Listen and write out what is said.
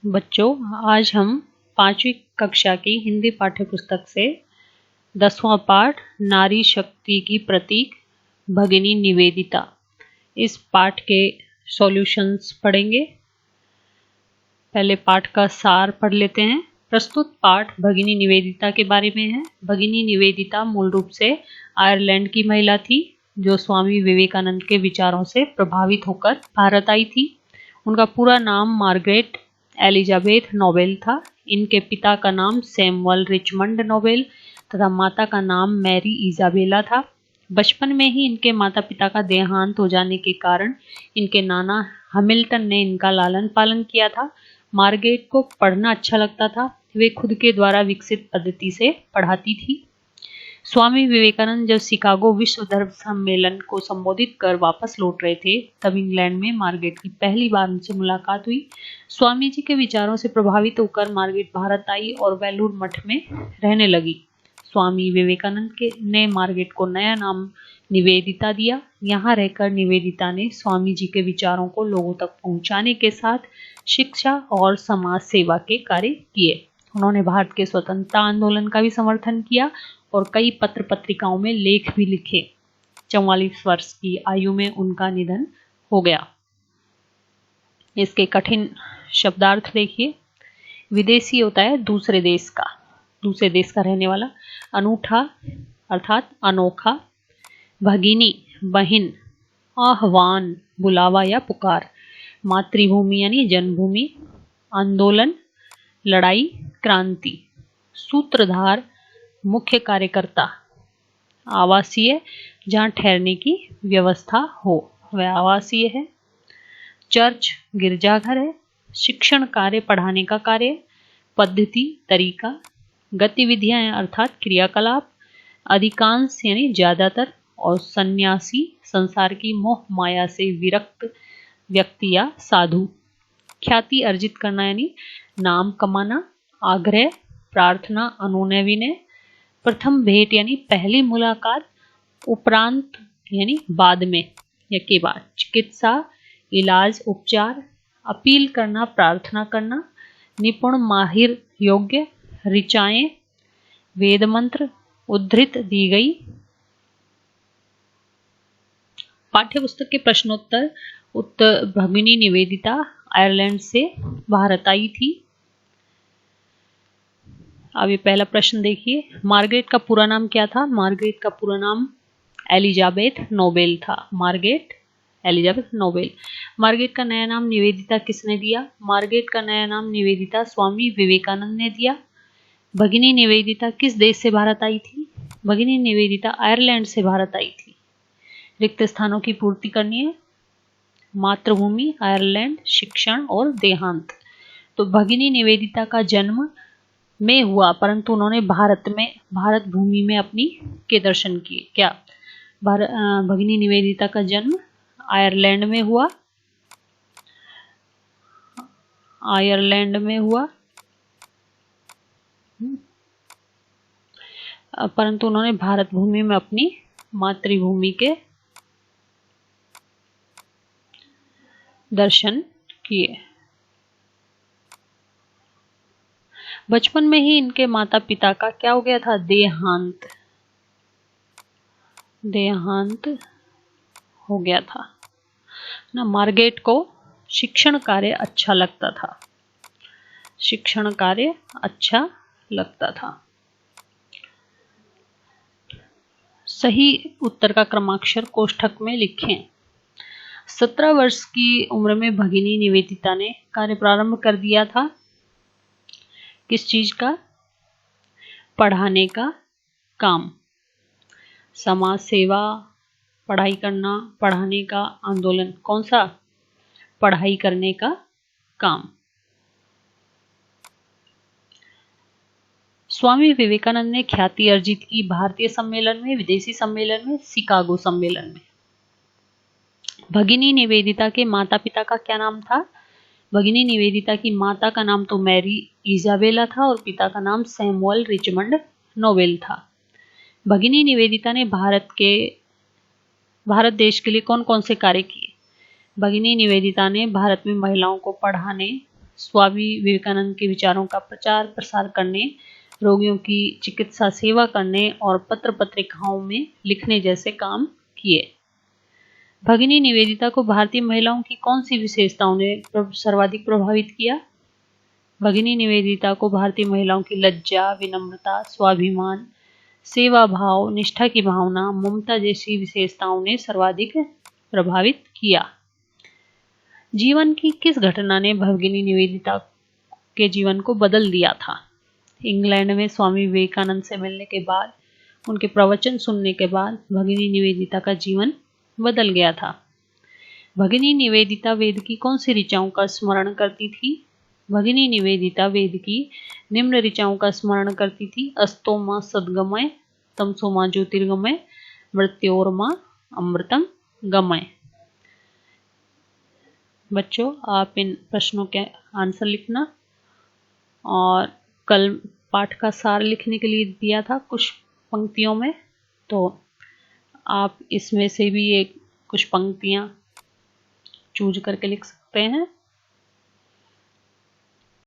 बच्चों, आज हम 5वीं कक्षा की हिंदी पाठ्य पुस्तक से 10वां पाठ नारी शक्ति की प्रतीक भगिनी निवेदिता, इस पाठ के सॉल्यूशंस पढ़ेंगे। पहले पाठ का सार पढ़ लेते हैं। प्रस्तुत पाठ भगिनी निवेदिता के बारे में है। भगिनी निवेदिता मूल रूप से आयरलैंड की महिला थी जो स्वामी विवेकानंद के विचारों से प्रभावित होकर भारत आई थी। उनका पूरा नाम मार्गरेट एलिजाबेथ नोबेल था। इनके पिता का नाम सैमुअल रिचमंड नोबेल तथा माता का नाम मैरी इजाबेला था। बचपन में ही इनके माता पिता का देहांत हो जाने के कारण इनके नाना हैमिल्टन ने इनका लालन पालन किया था। मार्गरेट को पढ़ना अच्छा लगता था। वे खुद के द्वारा विकसित पद्धति से पढ़ाती थी। स्वामी विवेकानंद जब शिकागो विश्व धर्म सम्मेलन को संबोधित कर वापस लौट रहे थे, तब इंग्लैंड में मार्गरेट की पहली बार उनसे मुलाकात हुई। स्वामी जी के विचारों से प्रभावित होकर मार्गरेट भारत आई और वेलूर मठ में रहने लगी। स्वामी विवेकानंद ने मार्गरेट को नया नाम निवेदिता दिया। यहाँ रहकर निवेदिता ने स्वामी जी के विचारों को लोगों तक पहुँचाने के साथ शिक्षा और समाज सेवा के कार्य किए। उन्होंने भारत के स्वतंत्रता आंदोलन का भी समर्थन किया और कई पत्र पत्रिकाओं में लेख भी लिखे। 44 वर्ष की आयु में उनका निधन हो गया। इसके कठिन शब्दार्थ देखिए। विदेशी होता है दूसरे देश का रहने वाला। अनूठा अर्थात अनोखा। भगिनी बहिन। आह्वान बुलावा या पुकार। मातृभूमि यानी जन्मभूमि। आंदोलन लड़ाई क्रांति। सूत्रधार मुख्य कार्यकर्ता। आवासीय जहाँ ठहरने की व्यवस्था हो वह आवासीय है। चर्च गिरजाघर है। शिक्षण कार्य पढ़ाने का कार्य। पद्धति तरीका। गतिविधियां अर्थात क्रियाकलाप। अधिकांश यानी ज्यादातर। और सन्यासी संसार की मोह माया से विरक्त व्यक्ति या साधु। ख्याति अर्जित करना यानी नाम कमाना। आग्रह प्रार्थना अनुनय विनय। प्रथम भेंट यानी पहली मुलाकात। उपरांत यानी बाद में या के बाद। चिकित्सा इलाज उपचार। अपील करना प्रार्थना करना। निपुण माहिर योग्य। ऋचाएं वेद मंत्र उद्धृत दी गई। पाठ्य पुस्तक के प्रश्नोत्तर। उत्तर भगिनी निवेदिता आयरलैंड से भारत आई थी। अब ये पहला प्रश्न देखिए। मार्गरेट का पूरा नाम क्या था? मार्गरेट का पूरा नाम एलिजाबेथ नोबेल था। Margaret Elizabeth Nobel. मार्गरेट का नया नाम निवेदिता किसने दिया? मार्गरेट का नया नाम निवेदिता स्वामी विवेकानंद ने दिया। भगिनी निवेदिता किस देश से भारत आई थी? भगिनी निवेदिता आयरलैंड से भारत आई थी। रिक्त स्थानों की पूर्ति करनी है। मातृभूमि आयरलैंड, शिक्षण और देहांत। तो भगिनी निवेदिता का जन्म में हुआ, परंतु उन्होंने भारत भूमि में अपनी के दर्शन किए। क्या भगिनी निवेदिता का जन्म आयरलैंड में हुआ? आयरलैंड में हुआ, परंतु उन्होंने भारत भूमि में अपनी मातृभूमि के दर्शन किए। बचपन में ही इनके माता पिता का क्या हो गया था? देहांत हो गया था ना। मार्गरेट को शिक्षण कार्य अच्छा लगता था। शिक्षण कार्य अच्छा लगता था। सही उत्तर का क्रमाक्षर कोष्ठक में लिखें। 17 वर्ष की उम्र में भगिनी निवेदिता ने कार्य प्रारंभ कर दिया था। किस चीज का? पढ़ाने का काम। समाज सेवा, पढ़ाई करना, पढ़ाने का आंदोलन। कौन सा? पढ़ाई करने का काम। स्वामी विवेकानंद ने ख्याति अर्जित की भारतीय सम्मेलन में, विदेशी सम्मेलन में, शिकागो सम्मेलन में। भगिनी निवेदिता के माता पिता का क्या नाम था? भगिनी निवेदिता की माता का नाम तो मैरी इजाबेला था और पिता का नाम सैमुअल रिचमंड नोबेल था। भगिनी निवेदिता ने भारत देश के लिए कौन कौन से कार्य किए? भगिनी निवेदिता ने भारत में महिलाओं को पढ़ाने, स्वामी विवेकानंद के विचारों का प्रचार प्रसार करने, रोगियों की चिकित्सा सेवा करने और पत्र पत्रिकाओं में लिखने जैसे काम किए। भगिनी निवेदिता को भारतीय महिलाओं की कौन सी विशेषताओं ने सर्वाधिक प्रभावित किया? भगिनी निवेदिता को भारतीय महिलाओं की लज्जा, विनम्रता, स्वाभिमान, सेवा भाव, निष्ठा की भावना, ममता जैसी विशेषताओं ने सर्वाधिक प्रभावित किया। जीवन की किस घटना ने भगिनी निवेदिता के जीवन को बदल दिया था? इंग्लैंड में स्वामी विवेकानंद से मिलने के बाद, उनके प्रवचन सुनने के बाद भगिनी निवेदिता का जीवन बदल गया था। भगिनी निवेदिता वेद की कौन सी ऋचाओं का स्मरण करती थी? भगिनी निवेदिता वेद की निम्न ऋचाओं का स्मरण करती थी: अस्तोमा सद्गमय, तमसोमा ज्योतिर्गमय, मृत्योर्मा अमृतम गमय। बच्चों, आप इन प्रश्नों के आंसर लिखना, और कल पाठ का सार लिखने के लिए दिया था कुछ पंक्तियों में, तो आप इसमें से भी एक कुछ पंक्तियां चूज करके लिख सकते हैं।